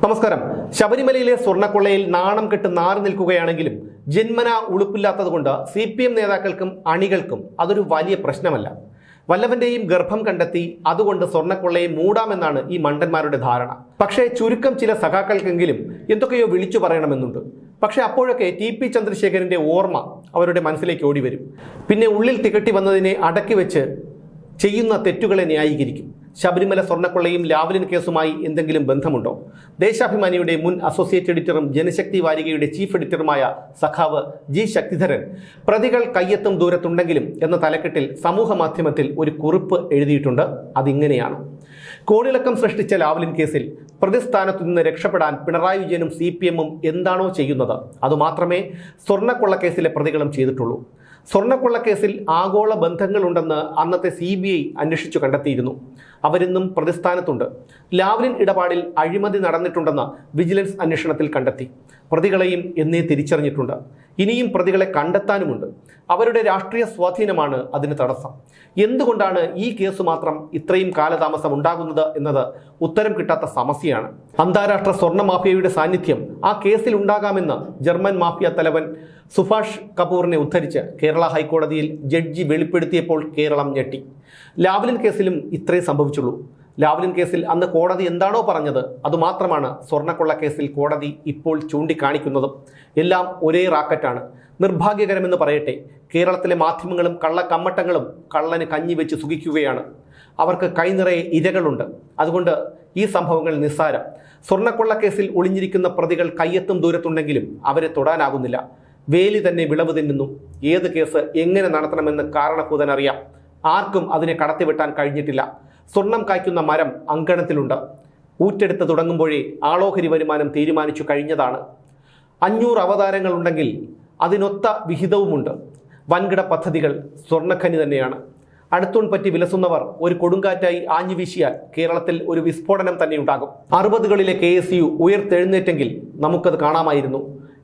നമസ്കാരം. ശബരിമലയിലെ സ്വർണ്ണക്കൊള്ളയിൽ നാണം കെട്ട് നാറി നിൽക്കുകയാണെങ്കിലും ജന്മന ഉളുപ്പില്ലാത്തതുകൊണ്ട് CPM നേതാക്കൾക്കും അണികൾക്കും അതൊരു വലിയ പ്രശ്നമല്ല. വല്ലവന്റെയും ഗർഭം കണ്ടെത്തി അതുകൊണ്ട് സ്വർണ്ണക്കൊള്ളയെ മൂടാമെന്നാണ് ഈ മണ്ടന്മാരുടെ ധാരണ. പക്ഷേ ചുരുക്കം ചില സഖാക്കൾക്കെങ്കിലും എന്തൊക്കെയോ വിളിച്ചു പറയണമെന്നുണ്ട്. പക്ഷെ അപ്പോഴൊക്കെ TP ചന്ദ്രശേഖരന്റെ ഓർമ്മ അവരുടെ മനസ്സിലേക്ക് ഓടി വരും. പിന്നെ ഉള്ളിൽ തികട്ടി വന്നതിനെ അടക്കി വെച്ച് ചെയ്യുന്ന തെറ്റുകളെ ന്യായീകരിക്കും. ശബരിമല സ്വർണ്ണക്കൊള്ളയും ലാവ്ലിൻ കേസുമായി എന്തെങ്കിലും ബന്ധമുണ്ടോ? ദേശാഭിമാനിയുടെ മുൻ അസോസിയേറ്റ് എഡിറ്ററും ജനശക്തി വാരികയുടെ ചീഫ് എഡിറ്ററുമായ സഖാവ് G ശക്തിധരൻ പ്രതികൾ കയ്യെത്തും ദൂരത്തുണ്ടെങ്കിലും എന്ന തലക്കെട്ടിൽ സമൂഹ മാധ്യമത്തിൽ ഒരു കുറിപ്പ് എഴുതിയിട്ടുണ്ട്. അതിങ്ങനെയാണ്: കോളിളക്കം സൃഷ്ടിച്ച ലാവ്ലിൻ കേസിൽ പ്രതിസ്ഥാനത്തു നിന്ന് രക്ഷപ്പെടാൻ പിണറായി വിജയനും CPM-ഉം എന്താണോ ചെയ്യുന്നത് അതുമാത്രമേ സ്വർണ്ണക്കൊള്ളക്കേസിലെ പ്രതികളും ചെയ്തിട്ടുള്ളൂ. സ്വർണ്ണക്കൊള്ളക്കേസിൽ ആഗോള ബന്ധങ്ങളുണ്ടെന്ന് അന്നത്തെ CBI അന്വേഷിച്ചു കണ്ടെത്തിയിരുന്നു. അവരിന്നും പ്രതിസ്ഥാനത്തുണ്ട്. ലാവ്ലിൻ ഇടപാടിൽ അഴിമതി നടന്നിട്ടുണ്ടെന്ന് വിജിലൻസ് അന്വേഷണത്തിൽ കണ്ടെത്തി. പ്രതികളെയും എന്നേ തിരിച്ചറിഞ്ഞിട്ടുണ്ട്. ഇനിയും പ്രതികളെ കണ്ടെത്താനുമുണ്ട്. അവരുടെ രാഷ്ട്രീയ സ്വാധീനമാണ് അതിന് തടസ്സം. എന്തുകൊണ്ടാണ് ഈ കേസ് മാത്രം ഇത്രയും കാലതാമസം ഉണ്ടാകുന്നത് എന്നത് ഉത്തരം കിട്ടാത്ത സമസ്യയാണ്. അന്താരാഷ്ട്ര സ്വർണ്ണ മാഫിയയുടെ സാന്നിധ്യം ആ കേസിൽ ഉണ്ടാകാമെന്ന് ജർമ്മൻ മാഫിയ തലവൻ സുഭാഷ് കപൂറിനെ ഉദ്ധരിച്ച് കേരള ഹൈക്കോടതിയിൽ ജഡ്ജി വെളിപ്പെടുത്തിയപ്പോൾ കേരളം ഞെട്ടി. ലാവ്ലിൻ കേസിലും ഇത്രേ സംഭവിച്ചുള്ളൂ. ലാവ്ലിൻ കേസിൽ അന്ന് കോടതി എന്താണോ പറഞ്ഞത് അതുമാത്രമാണ് സ്വർണ്ണക്കൊള്ള കേസിൽ കോടതി ഇപ്പോൾ ചൂണ്ടിക്കാണിക്കുന്നതും. എല്ലാം ഒരേ റാക്കറ്റാണ്. നിർഭാഗ്യകരമെന്ന് പറയട്ടെ, കേരളത്തിലെ മാധ്യമങ്ങളും കള്ളക്കമ്മട്ടങ്ങളും കള്ളന് കഞ്ഞി വെച്ച് സുഖിക്കുകയാണ്. അവർക്ക് കൈനിറയെ ഇരകളുണ്ട്. അതുകൊണ്ട് ഈ സംഭവങ്ങൾ നിസ്സാരം. സ്വർണ്ണക്കൊള്ള കേസിൽ ഒളിഞ്ഞിരിക്കുന്ന പ്രതികൾ കയ്യെത്തും ദൂരത്തുണ്ടെങ്കിലും അവരെ തൊടാനാകുന്നില്ല. വേലി തന്നെ വിളവ് തിന്നുന്നു. ഏത് കേസ് എങ്ങനെ നടത്തണമെന്ന് കാരണഭൂതനറിയാം. ആർക്കും അതിനെ കടത്തിവെട്ടാൻ കഴിഞ്ഞിട്ടില്ല. സ്വർണം കായ്ക്കുന്ന മരം അങ്കണത്തിലുണ്ട്. ഊറ്റെടുത്ത് തുടങ്ങുമ്പോഴേ ആളോഹരി വരുമാനം തീരുമാനിച്ചു കഴിഞ്ഞതാണ്. 500 അവതാരങ്ങളുണ്ടെങ്കിൽ അതിനൊത്ത വിഹിതവുമുണ്ട്. വൻകിട പദ്ധതികൾ സ്വർണ്ണഖനി തന്നെയാണ്. അടുത്തൂൺ പറ്റി വിലസുന്നവർ ഒരു കൊടുങ്കാറ്റായി ആഞ്ഞു വീശിയാൽ കേരളത്തിൽ ഒരു വിസ്ഫോടനം തന്നെ ഉണ്ടാകും. 60കളിലെ KSU ഉയർത്തെഴുന്നേറ്റെങ്കിൽ നമുക്കത് കാണാമായിരുന്നു.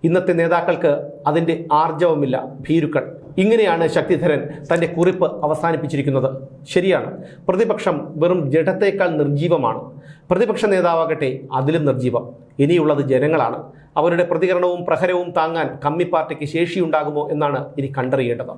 ഇന്നത്തെ നേതാക്കൾക്ക് അതിൻ്റെ ആർജവമില്ല. ഭീരുക്കൾ. ഇങ്ങനെയാണ് ശക്തിധരൻ തൻ്റെ കുറിപ്പ് അവസാനിപ്പിച്ചിരിക്കുന്നത്. ശരിയാണ്, പ്രതിപക്ഷം വെറും ജഡത്തേക്കാൾ നിർജീവമാണ്. പ്രതിപക്ഷ നേതാവാകട്ടെ അതിലും നിർജീവം. ഇനിയുള്ളത് ജനങ്ങളാണ്. അവരുടെ പ്രതികരണവും പ്രഹരവും താങ്ങാൻ കമ്മി പാർട്ടിക്ക് ശേഷിയുണ്ടാകുമോ എന്നാണ് ഇനി കണ്ടറിയേണ്ടത്.